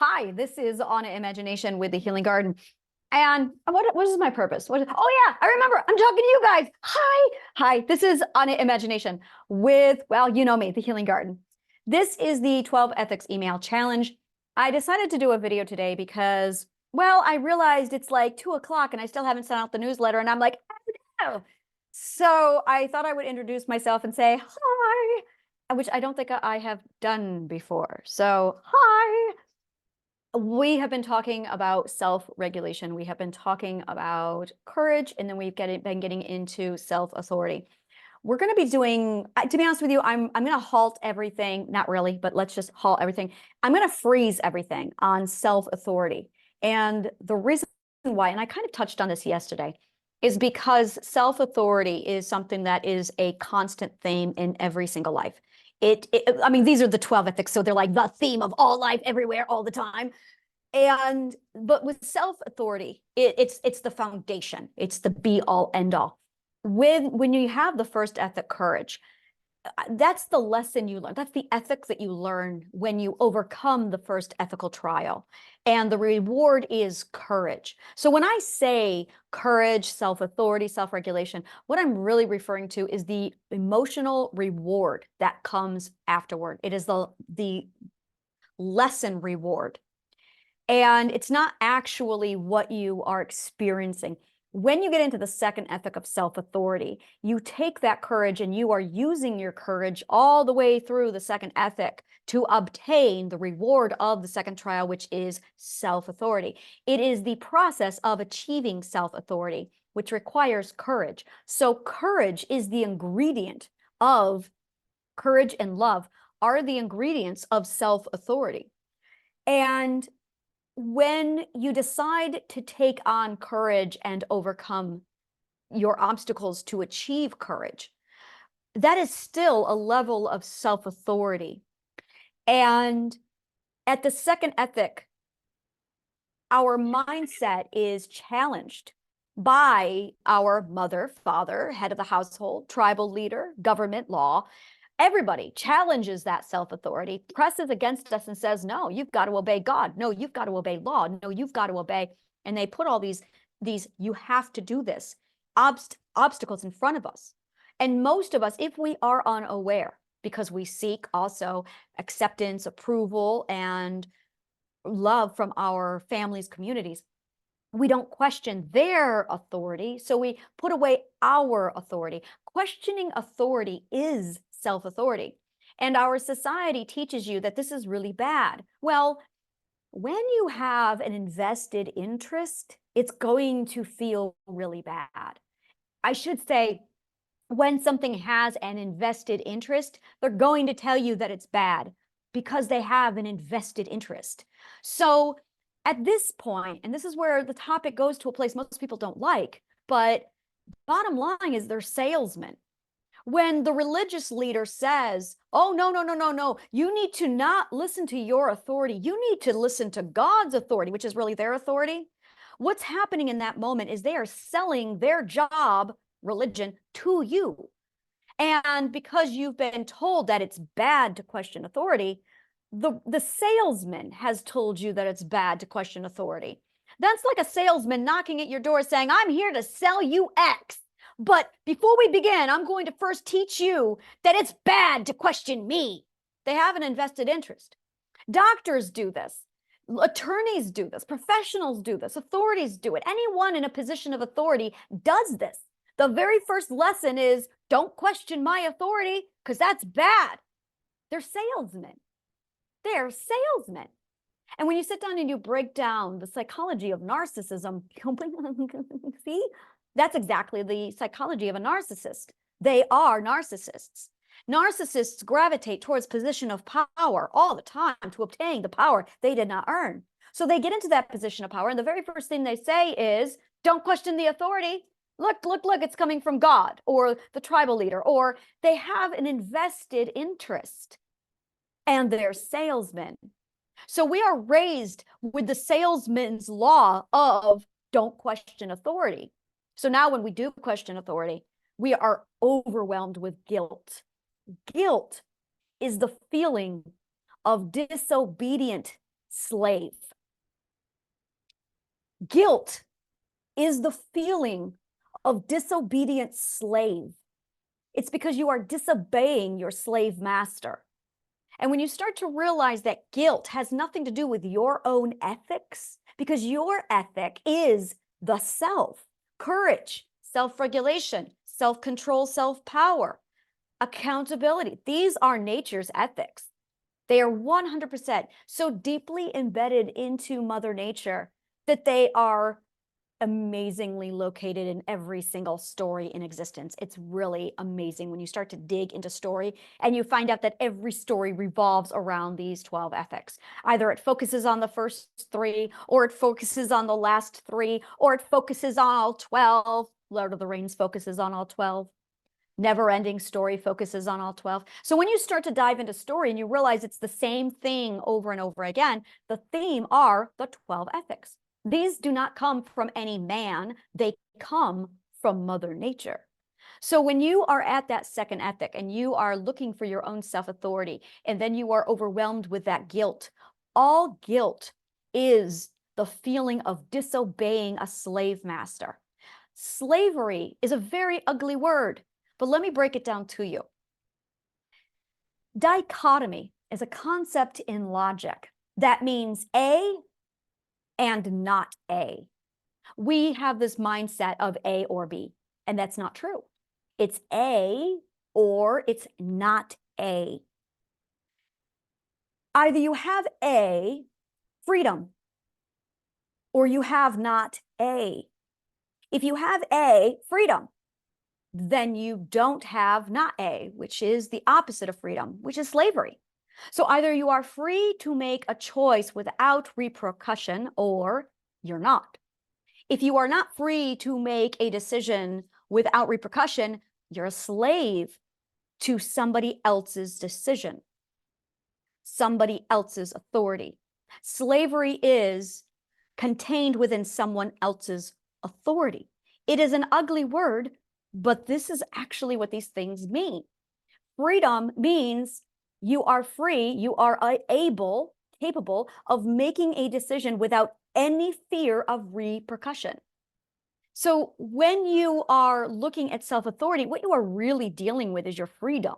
Hi, this is Anna Imagination with the Healing Garden. And what is my purpose? Oh yeah, I remember. I'm talking to you guys. Hi. This is Anna Imagination with, well, you know me, the Healing Garden. This is the 12 Ethics email challenge. I decided to do a video today because, well, I realized it's like 2 o'clock and I still haven't sent out the newsletter, and I'm like, oh no. So I thought I would introduce myself and say hi, which I don't think I have done before. So hi. We have been talking about self-regulation. We have been talking about courage, and then we've been getting into self-authority. We're going to be doing, to be honest with you, I'm going to halt everything. Not really, but let's just halt everything. I'm going to freeze everything on self-authority. And the reason why, and I kind of touched on this yesterday, is because self-authority is something that is a constant theme in every single life. I mean, these are the 12 ethics, so they're like the theme of all life, everywhere, all the time. But with self-authority, it's the foundation. It's the be all end all. When you have the first ethic, courage, that's the lesson you learn. That's the ethics that you learn when you overcome the first ethical trial. And the reward is courage. So when I say courage, self-authority, self-regulation, what I'm really referring to is the emotional reward that comes afterward. It is the lesson reward. And it's not actually what you are experiencing. When you get into the second ethic of self-authority, you take that courage and you are using your courage all the way through the second ethic to obtain the reward of the second trial, which is self-authority. It is the process of achieving self-authority, which requires courage. So courage is the ingredient of courage, and love are the ingredients of self-authority. And when you decide to take on courage and overcome your obstacles to achieve courage, that is still a level of self-authority. And at the second ethic, our mindset is challenged by our mother, father, head of the household, tribal leader, government, law. Everybody challenges that self-authority, presses against us and says, no, you've got to obey God. No, you've got to obey law. No, you've got to obey. And they put all these you have to do this, obstacles in front of us. And most of us, if we are unaware, because we seek also acceptance, approval, and love from our families, communities, we don't question their authority. So we put away our authority. Questioning authority is self-authority. And our society teaches you that this is really bad. Well, when you have an invested interest, it's going to feel really bad. I should say, when something has an invested interest, they're going to tell you that it's bad because they have an invested interest. So at this point, and this is where the topic goes to a place most people don't like, but bottom line is they're salesmen. When the religious leader says, oh, no, you need to not listen to your authority. You need to listen to God's authority, which is really their authority. What's happening in that moment is they are selling their job, religion, to you. And because you've been told that it's bad to question authority, the salesman has told you that it's bad to question authority. That's like a salesman knocking at your door saying, I'm here to sell you X. But before we begin, I'm going to first teach you that it's bad to question me. They have an invested interest. Doctors do this. Attorneys do this. Professionals do this. Authorities do it. Anyone in a position of authority does this. The very first lesson is don't question my authority because that's bad. They're salesmen. They're salesmen. And when you sit down and you break down the psychology of narcissism, see, that's exactly the psychology of a narcissist. They are narcissists. Narcissists gravitate towards position of power all the time to obtain the power they did not earn. So they get into that position of power, and the very first thing they say is, don't question the authority. Look, it's coming from God or the tribal leader, or they have an invested interest, and they're salesmen. So we are raised with the salesman's law of don't question authority. So now when we do question authority, we are overwhelmed with guilt. Guilt is the feeling of disobedient slave. Guilt is the feeling of disobedient slave. It's because you are disobeying your slave master. And when you start to realize that guilt has nothing to do with your own ethics, because your ethic is the self, courage, self-regulation, self-control, self-power, accountability. These are nature's ethics. They are 100% so deeply embedded into Mother Nature that they are amazingly located in every single story in existence. It's really amazing when you start to dig into story and you find out that every story revolves around these 12 ethics. Either it focuses on the first 3, or it focuses on the last 3, or it focuses on all 12. Lord of the Rings focuses on all 12. Never-ending Story focuses on all 12. So when you start to dive into story and you realize it's the same thing over and over again, the theme are the 12 ethics. These do not come from any man, they come from Mother Nature. So when you are at that second ethic and you are looking for your own self-authority, and then you are overwhelmed with that guilt, all guilt is the feeling of disobeying a slave master. Slavery is a very ugly word, but let me break it down to you. Dichotomy is a concept in logic that means A and not A. We have this mindset of A or B, and that's not true. It's A or it's not A. Either you have A, freedom, or you have not A. If you have A, freedom, then you don't have not A, which is the opposite of freedom, which is slavery. So either you are free to make a choice without repercussion, or you're not. If you are not free to make a decision without repercussion, you're a slave to somebody else's decision, somebody else's authority. Slavery is contained within someone else's authority. It is an ugly word, but this is actually what these things mean. Freedom means you are free, you are capable of making a decision without any fear of repercussion. So when you are looking at self-authority, what you are really dealing with is your freedom.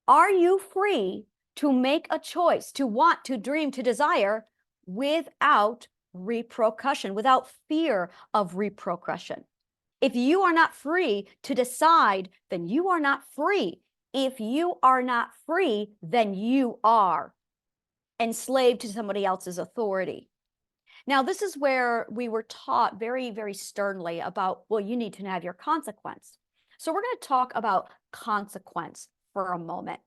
Are you free to make a choice, to want, to dream, to desire without repercussion, without fear of repercussion? If you are not free to decide, then you are not free. If you are not free, then you are enslaved to somebody else's authority. Now, this is where we were taught very, very sternly about, well, you need to have your consequence. So we're going to talk about consequence for a moment.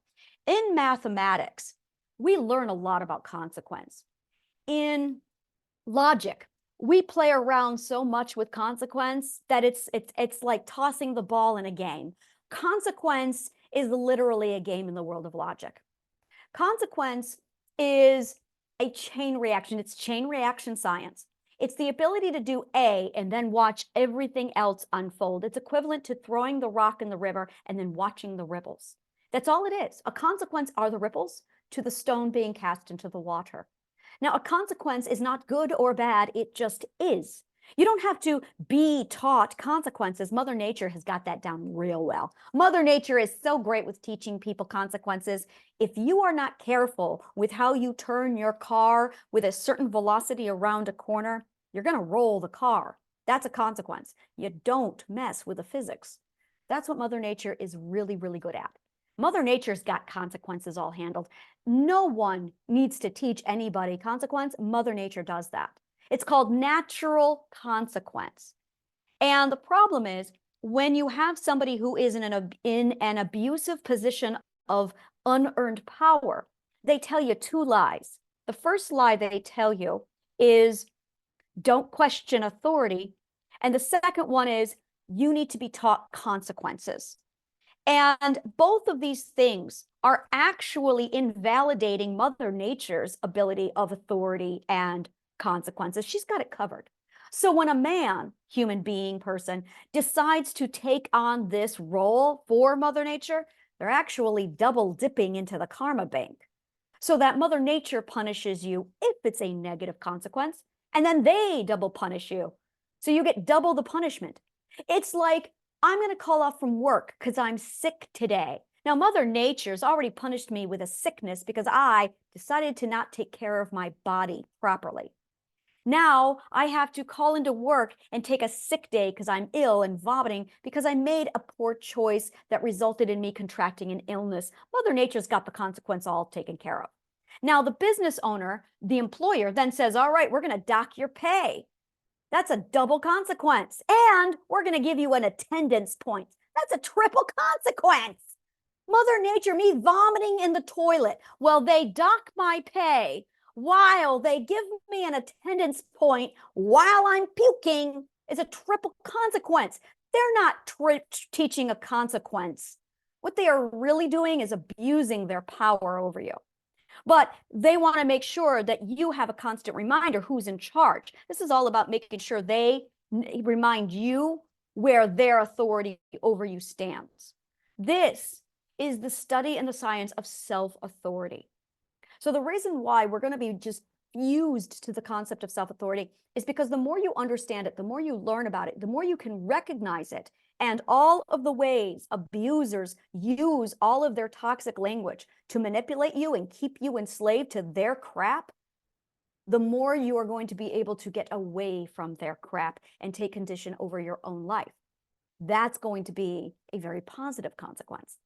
In mathematics, we learn a lot about consequence. In logic, we play around so much with consequence that it's like tossing the ball in a game. Consequence is literally a game in the world of logic. Consequence is a chain reaction. It's chain reaction science. It's the ability to do A and then watch everything else unfold. It's equivalent to throwing the rock in the river and then watching the ripples. That's all it is. A consequence are the ripples to the stone being cast into the water. Now, a consequence is not good or bad. It just is. You don't have to be taught consequences. Mother Nature has got that down real well. Mother Nature is so great with teaching people consequences. If you are not careful with how you turn your car with a certain velocity around a corner, you're going to roll the car. That's a consequence. You don't mess with the physics. That's what Mother Nature is really, really good at. Mother Nature's got consequences all handled. No one needs to teach anybody consequence. Mother Nature does that. It's called natural consequence. And the problem is when you have somebody who is in an abusive position of unearned power, they tell you 2 lies. The first lie they tell you is don't question authority. And the second one is you need to be taught consequences. And both of these things are actually invalidating Mother Nature's ability of authority and consequences. She's got it covered. So when a man, human being, person, decides to take on this role for Mother Nature, they're actually double dipping into the karma bank. So that Mother Nature punishes you if it's a negative consequence, and then they double punish you. So you get double the punishment. It's like, I'm going to call off from work because I'm sick today. Now, Mother Nature's already punished me with a sickness because I decided to not take care of my body properly. Now I have to call into work and take a sick day because I'm ill and vomiting because I made a poor choice that resulted in me contracting an illness. Mother Nature's got the consequence all taken care of. Now the business owner, the employer, then says, all right, we're going to dock your pay. That's a double consequence. And we're going to give you an attendance point. That's a triple consequence. Mother Nature, me vomiting in the toilet. Well, they dock my pay while they give me an attendance point while I'm puking is a triple consequence. They're not teaching a consequence. What they are really doing is abusing their power over you. But they want to make sure that you have a constant reminder who's in charge. This is all about making sure they remind you where their authority over you stands. This is the study and the science of self-authority. So the reason why we're going to be just fused to the concept of self-authority is because the more you understand it, the more you learn about it, the more you can recognize it, and all of the ways abusers use all of their toxic language to manipulate you and keep you enslaved to their crap, the more you are going to be able to get away from their crap and take condition over your own life. That's going to be a very positive consequence.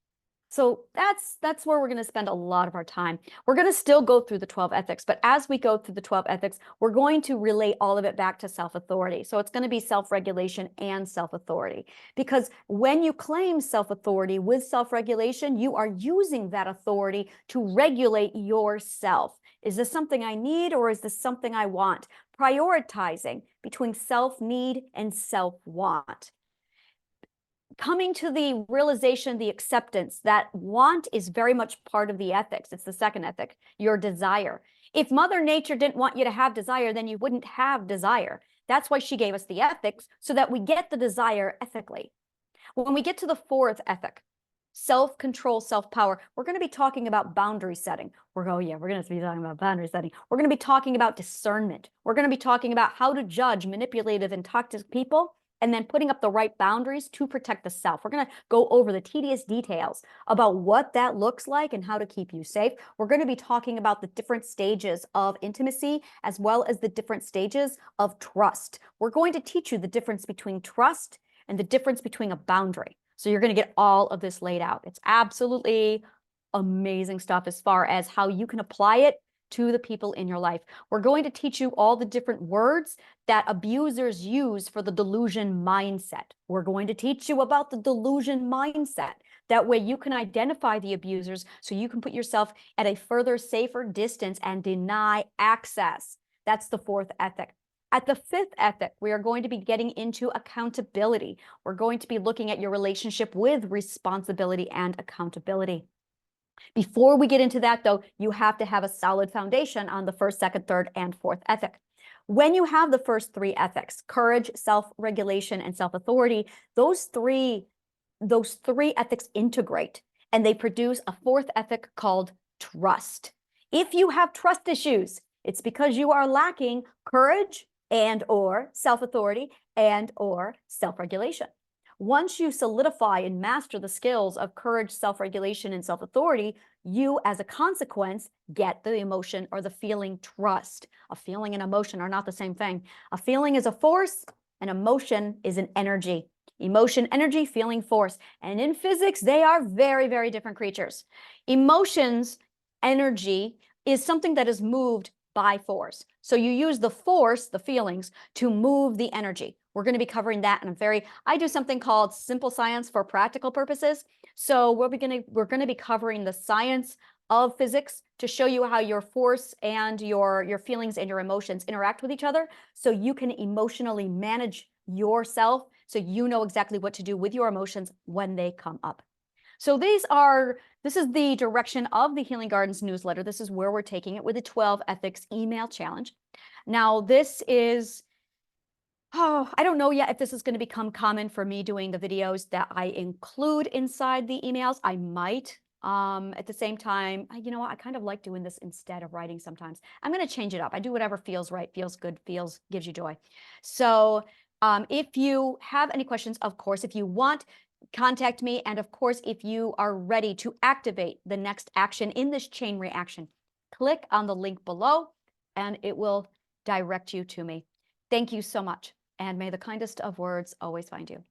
So that's where we're going to spend a lot of our time. We're going to still go through the 12 ethics, but as we go through the 12 ethics, we're going to relate all of it back to self-authority. So it's going to be self-regulation and self-authority, because when you claim self-authority with self-regulation, you are using that authority to regulate yourself. Is this something I need or is this something I want? Prioritizing between self-need and self-want. Coming to the realization, the acceptance that want is very much part of the ethics. It's the second ethic, your desire. If Mother Nature didn't want you to have desire, then you wouldn't have desire. That's why she gave us the ethics, so that we get the desire ethically. When we get to the fourth ethic, self-control, self-power, we're going to be talking about boundary setting. We're going to be talking about boundary setting. We're going to be talking about discernment. We're going to be talking about how to judge manipulative and toxic people, and then putting up the right boundaries to protect the self. We're going to go over the tedious details about what that looks like and how to keep you safe. We're going to be talking about the different stages of intimacy as well as the different stages of trust. We're going to teach you the difference between trust and the difference between a boundary. So you're going to get all of this laid out. It's absolutely amazing stuff as far as how you can apply it to the people in your life. We're going to teach you all the different words that abusers use for the delusion mindset. We're going to teach you about the delusion mindset. That way you can identify the abusers so you can put yourself at a further safer distance and deny access. That's the fourth ethic. At the fifth ethic, we are going to be getting into accountability. We're going to be looking at your relationship with responsibility and accountability. Before we get into that, though, you have to have a solid foundation on the first, second, third, and fourth ethic. When you have the first three ethics, courage, self-regulation, and self-authority, those three ethics integrate, and they produce a fourth ethic called trust. If you have trust issues, it's because you are lacking courage and or self-authority and or self-regulation. Once you solidify and master the skills of courage, self-regulation, and self-authority, you, as a consequence, get the emotion or the feeling trust. A feeling and emotion are not the same thing. A feeling is a force, and emotion is an energy. Emotion, energy, feeling, force. And in physics, they are very, very different creatures. Emotions, energy, is something that is moved by force. So you use the force, the feelings, to move the energy. We're going to be covering that in I do something called simple science for practical purposes. So we're going to be covering the science of physics to show you how your force and your feelings and your emotions interact with each other, so you can emotionally manage yourself, so you know exactly what to do with your emotions when they come up. So this is the direction of the Healing Gardens newsletter. This is where we're taking it with the 12 Ethics email challenge. Now, this is, I don't know yet if this is going to become common for me doing the videos that I include inside the emails. I might. At the same time, you know what? I kind of like doing this instead of writing sometimes. I'm going to change it up. I do whatever feels right, feels good, gives you joy. So if you have any questions, of course, if you want, contact me. And of course, if you are ready to activate the next action in this chain reaction, click on the link below and it will direct you to me. Thank you so much. And may the kindest of words always find you.